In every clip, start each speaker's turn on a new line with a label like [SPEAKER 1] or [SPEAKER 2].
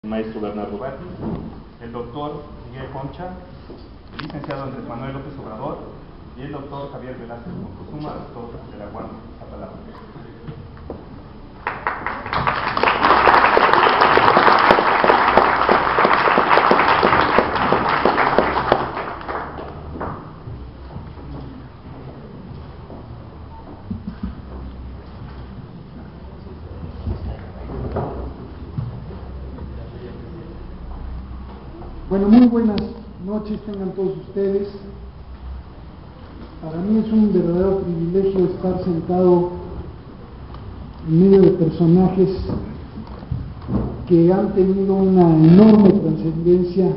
[SPEAKER 1] Maestro Bernardo Batis, el doctor Miguel Concha, el licenciado Andrés Manuel López Obrador y el doctor Javier Velázquez Montezuma, doctor de la UAM Iztapalapa.
[SPEAKER 2] Bueno, muy buenas noches tengan todos ustedes. Para mí es un verdadero privilegio estar sentado en medio de personajes que han tenido una enorme trascendencia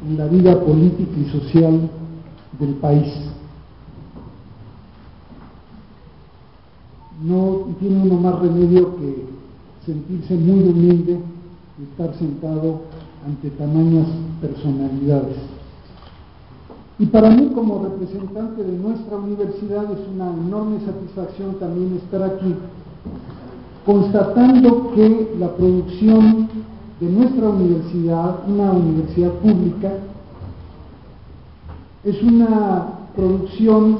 [SPEAKER 2] en la vida política y social del país. No tiene uno más remedio que sentirse muy humilde y estar sentado ante tamañas personalidades. Y para mí, como representante de nuestra universidad, es una enorme satisfacción también estar aquí, constatando que la producción de nuestra universidad, una universidad pública, es una producción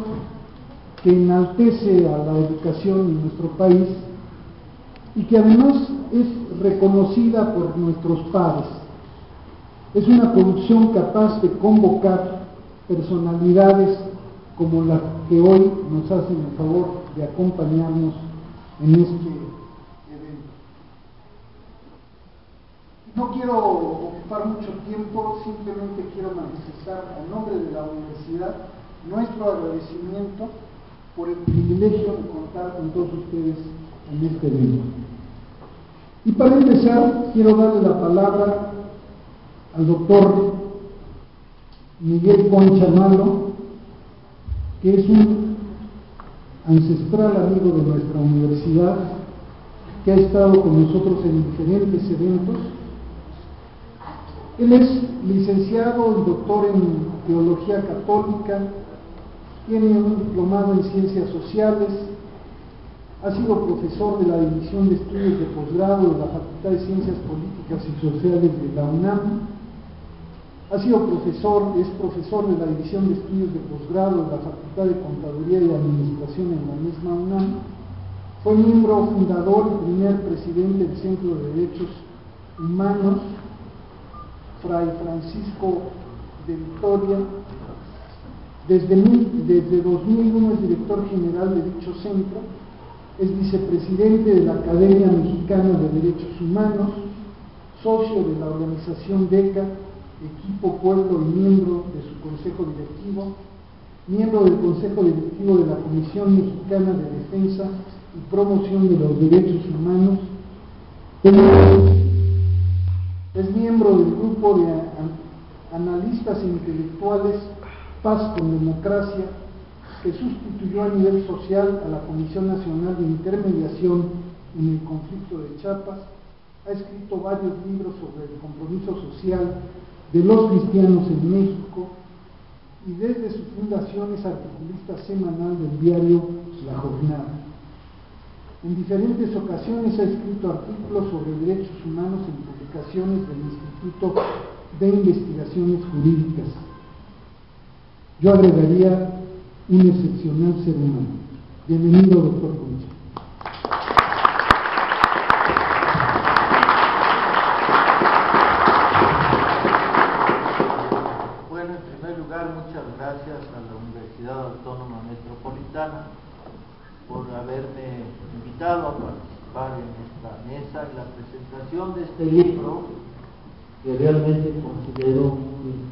[SPEAKER 2] que enaltece a la educación en nuestro país y que además es reconocida por nuestros pares. Es una producción capaz de convocar personalidades como las que hoy nos hacen el favor de acompañarnos en este evento. No quiero ocupar mucho tiempo, simplemente quiero manifestar a nombre de la universidad nuestro agradecimiento por el privilegio de contar con todos ustedes en este evento. Y para empezar, quiero darle la palabra al doctor Miguel Concha Malo, que es un ancestral amigo de nuestra universidad, que ha estado con nosotros en diferentes eventos. Él es licenciado y doctor en Teología Católica, tiene un diplomado en Ciencias Sociales, ha sido profesor de la División de Estudios de Posgrado de la Facultad de Ciencias Políticas y Sociales de la UNAM, es profesor de la División de Estudios de Posgrado de la Facultad de Contaduría y Administración en la misma UNAM, fue miembro fundador y primer presidente del Centro de Derechos Humanos, Fray Francisco de Vitoria. Desde 2001 es director general de dicho centro, es vicepresidente de la Academia Mexicana de Derechos Humanos, socio de la organización DECA, Equipo Pueblo y miembro de su consejo directivo, miembro del consejo directivo de la Comisión Mexicana de Defensa y Promoción de los Derechos Humanos, es miembro del grupo de analistas intelectuales Paz con Democracia, que sustituyó a nivel social a la Comisión Nacional de Intermediación en el conflicto de Chiapas, ha escrito varios libros sobre el compromiso social de los cristianos en México y desde su fundación es articulista semanal del diario La Jornada. En diferentes ocasiones ha escrito artículos sobre derechos humanos en publicaciones del Instituto de Investigaciones Jurídicas. Yo agregaría un excepcional ser humano. Bienvenido, doctor Concha.
[SPEAKER 3] Bueno, en primer lugar, muchas gracias a la Universidad Autónoma Metropolitana por haberme invitado a participar en esta mesa y la presentación de este libro, que realmente considero muy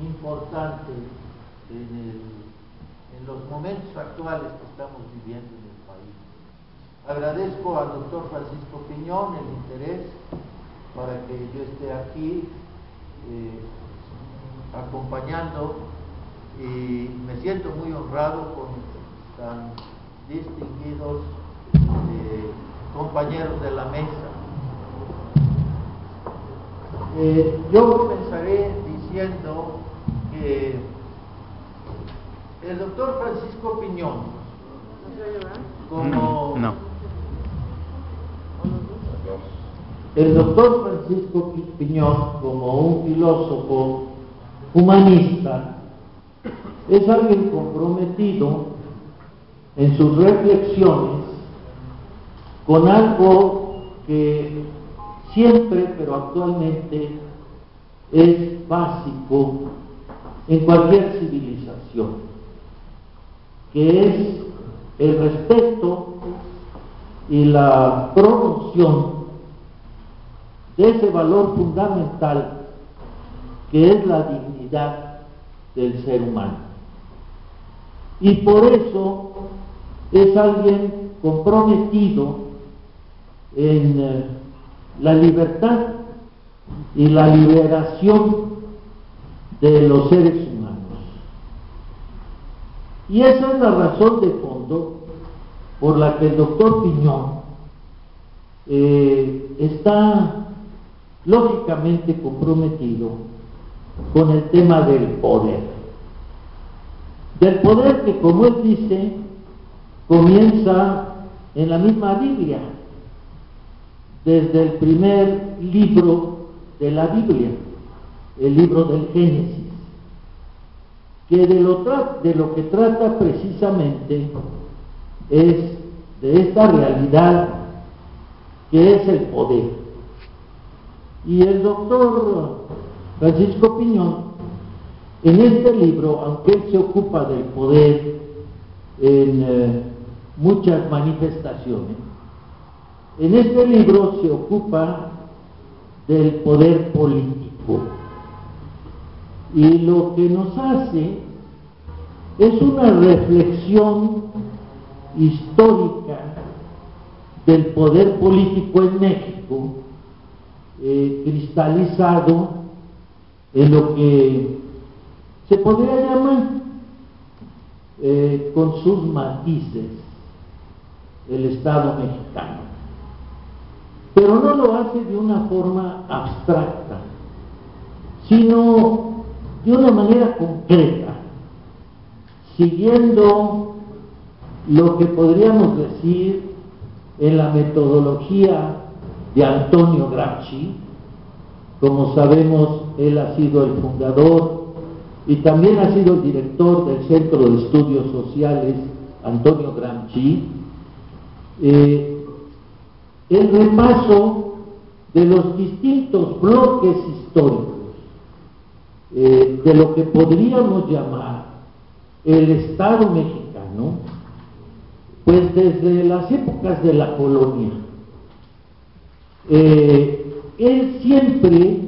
[SPEAKER 3] importante en los momentos actuales que estamos viviendo en el país. Agradezco al doctor Francisco Piñón el interés para que yo esté aquí acompañando, y me siento muy honrado con tan distinguidos compañeros de la mesa. Yo comenzaré diciendo que el doctor Francisco Piñón, como
[SPEAKER 1] no.
[SPEAKER 3] el doctor Francisco Piñón, como un filósofo humanista, es alguien comprometido en sus reflexiones con algo que siempre, pero actualmente, es básico en cualquier civilización, que es el respeto y la promoción de ese valor fundamental que es la dignidad del ser humano. Y por eso es alguien comprometido en la libertad y la liberación de los seres humanos. Y esa es la razón de fondo por la que el doctor Piñón está lógicamente comprometido con el tema del poder. Del poder que, como él dice, comienza en la misma Biblia, desde el primer libro de la Biblia, el libro del Génesis, que de lo que trata precisamente es de esta realidad que es el poder. Y el doctor Francisco Piñón, en este libro, aunque él se ocupa del poder en muchas manifestaciones, en este libro se ocupa del poder político. Y lo que nos hace es una reflexión histórica del poder político en México, cristalizado en lo que se podría llamar, con sus matices, el Estado mexicano. Pero no lo hace de una forma abstracta, sino de una manera concreta, siguiendo lo que podríamos decir en la metodología de Antonio Gramsci. Como sabemos, él ha sido el fundador y también ha sido el director del Centro de Estudios Sociales Antonio Gramsci. El repaso de los distintos bloques históricos de lo que podríamos llamar el Estado mexicano, pues desde las épocas de la colonia. Él siempre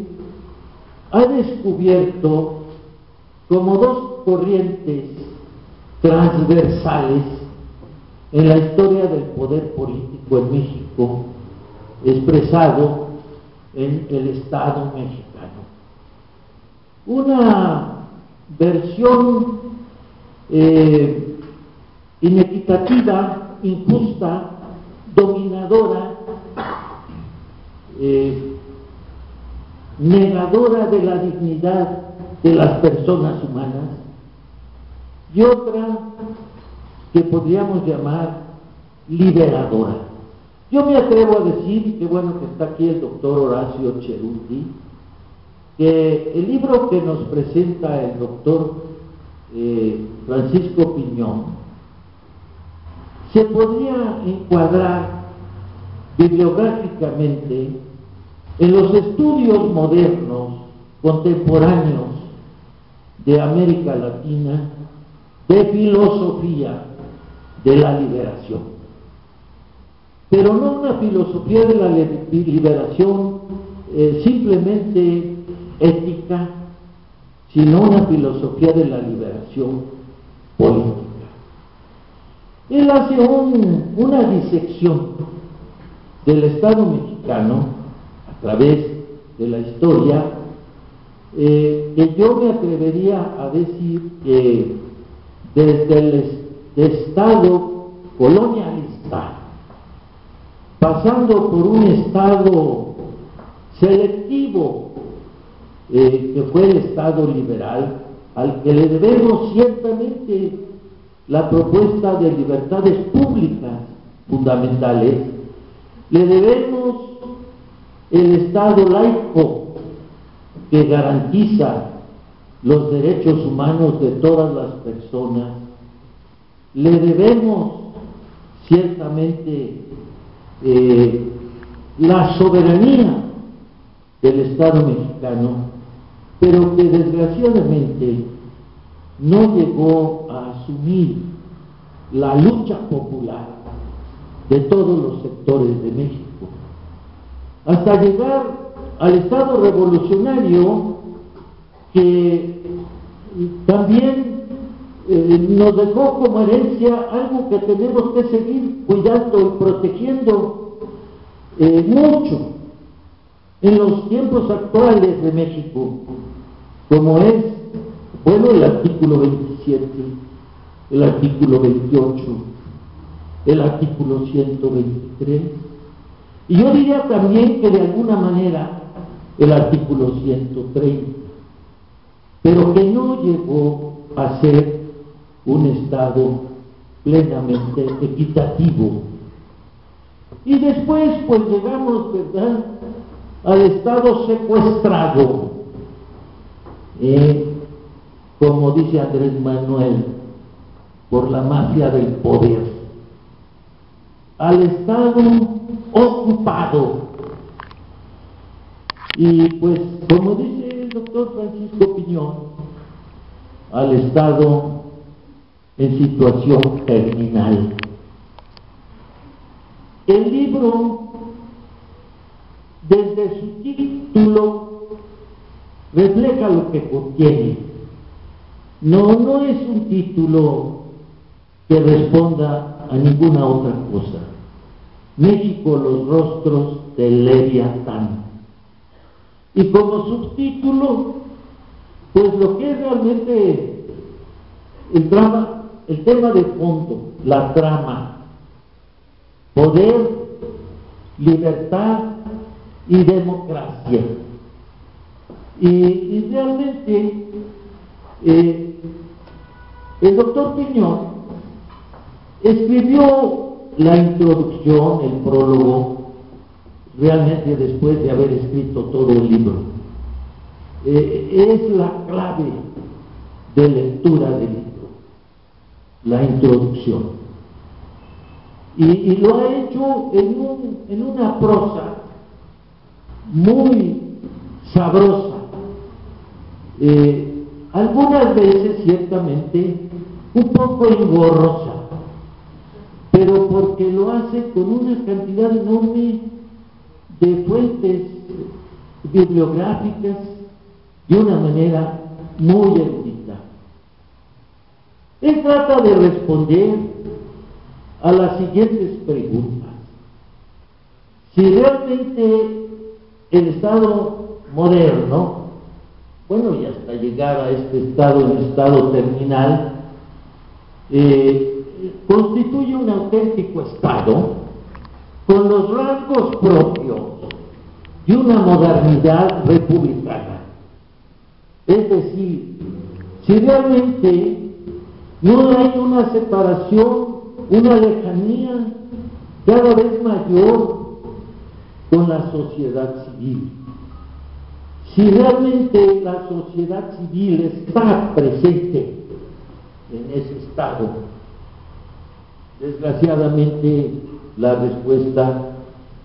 [SPEAKER 3] ha descubierto como dos corrientes transversales en la historia del poder político en México, expresado en el Estado mexicano. Una versión inequitativa, injusta, dominadora, negadora de la dignidad de las personas humanas, y otra que podríamos llamar liberadora. Yo me atrevo a decir, y qué bueno que está aquí el doctor Horacio Cheruti, que el libro que nos presenta el doctor Francisco Piñón se podría encuadrar bibliográficamente en los estudios modernos, contemporáneos de América Latina, de filosofía de la liberación. Pero no una filosofía de la liberación simplemente ética, sino una filosofía de la liberación política. Él hace una disección del Estado mexicano a través de la historia, que yo me atrevería a decir que desde el Estado colonialista, pasando por un Estado selectivo, que fue el Estado liberal, al que le debemos ciertamente la propuesta de libertades públicas fundamentales, le debemos
[SPEAKER 4] el Estado laico que garantiza los derechos humanos de todas las personas, le debemos ciertamente la soberanía del Estado mexicano, pero que desgraciadamente no llegó a asumir la lucha popular de todos los sectores de México, hasta llegar al Estado revolucionario que también nos dejó como herencia algo que tenemos que seguir cuidando y protegiendo mucho en los tiempos actuales de México, como es, bueno, el artículo 27, el artículo 28, el artículo 123, y yo diría también que de alguna manera el artículo 130, pero que no llegó a ser un Estado plenamente equitativo. Y después pues llegamos, ¿verdad?, al Estado secuestrado, como dice Andrés Manuel, por la mafia del poder, al Estado ocupado. Y pues, como dice el doctor Francisco Piñón, al Estado en situación terminal. El libro, desde su título, refleja lo que contiene. No es un título que responda a ninguna otra cosa. México, los rostros del Leviatán. Y como subtítulo, pues lo que es realmente el tema de fondo, la trama: poder, libertad y democracia. Y realmente el doctor Piñón escribió la introducción, el prólogo, realmente después de haber escrito todo el libro. Es la clave de lectura del libro, la introducción. Y lo ha hecho en una prosa muy sabrosa, algunas veces ciertamente un poco engorrosa, pero porque lo hace con una cantidad enorme de fuentes bibliográficas de una manera muy erudita. Él trata de responder a las siguientes preguntas: si realmente el Estado moderno, bueno, y hasta llegar a este estado, el estado terminal, constituye un auténtico Estado con los rasgos propios de una modernidad republicana. Es decir, si realmente no hay una separación, una lejanía cada vez mayor con la sociedad civil, si realmente la sociedad civil está presente en ese Estado. Desgraciadamente la respuesta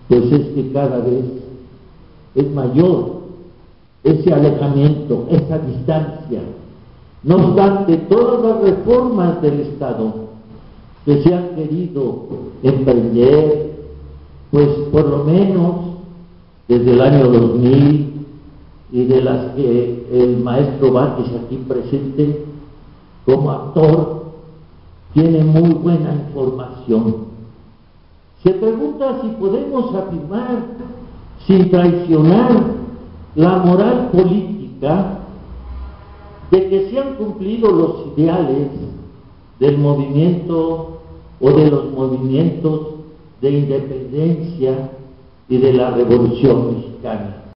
[SPEAKER 4] pues es que cada vez es mayor ese alejamiento, esa distancia. No obstante, todas las reformas del Estado que se han querido emprender, pues por lo menos desde el año 2000, y de las que el maestro Batis, aquí presente como actor, tiene muy buena información. Se pregunta si podemos afirmar, sin traicionar la moral política, de que se han cumplido los ideales del movimiento o de los movimientos de independencia y de la Revolución Mexicana.